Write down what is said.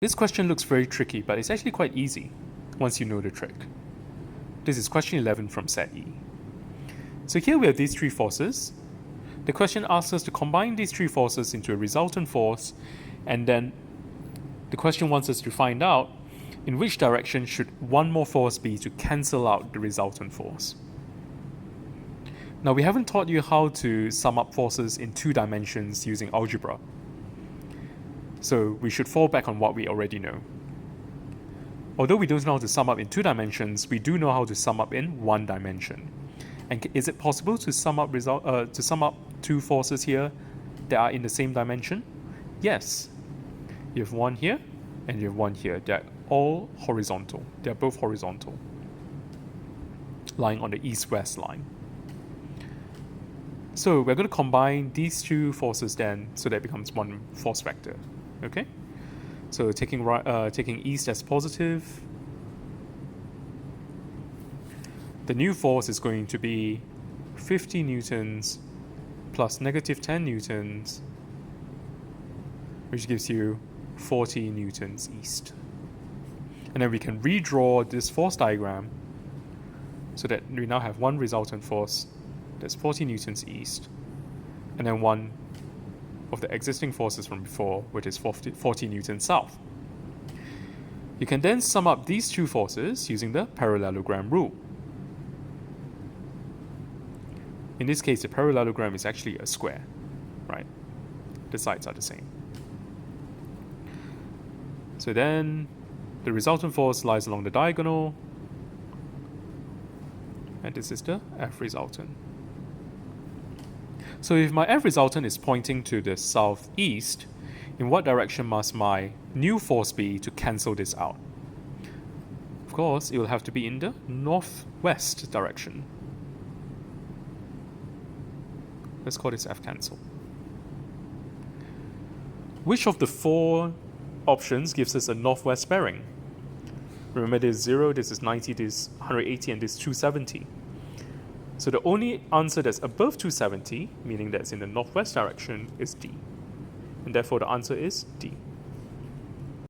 This question looks very tricky, but it's actually quite easy once you know the trick. This is question 11 from set E. So here we have these three forces. The question asks us to combine these three forces into a resultant force, and then the question wants us to find out in which direction should one more force be to cancel out the resultant force. Now, we haven't taught you how to sum up forces in 2 dimensions using algebra, so we should fall back on what we already know. Although we don't know how to sum up in 2 dimensions, we do know how to sum up in 1 dimension. And is it possible to sum up 2 forces here that are in the same dimension? Yes. You have one here and you have one here. They're all horizontal. They're both horizontal, lying on the east-west line. So we're going to combine these 2 forces then, so that it becomes one force vector. Okay? So taking east as positive, the new force is going to be 50 newtons plus negative 10 newtons, which gives you 40 newtons east. And then we can redraw this force diagram so that we now have one resultant force that's 40 newtons east, and then one of the existing forces from before, which is 40 newtons south. You can then sum up these 2 forces using the parallelogram rule. In this case, the parallelogram is actually a square, right? The sides are the same. So then the resultant force lies along the diagonal, and this is the F resultant. So if my F resultant is pointing to the southeast, in what direction must my new force be to cancel this out? Of course, it will have to be in the northwest direction. Let's call this F cancel. Which of the 4 options gives us a northwest bearing? Remember, this is 0, this is 90, this is 180, and this is 270. So the only answer that's above 270, meaning that's in the northwest direction, is D. And therefore the answer is D.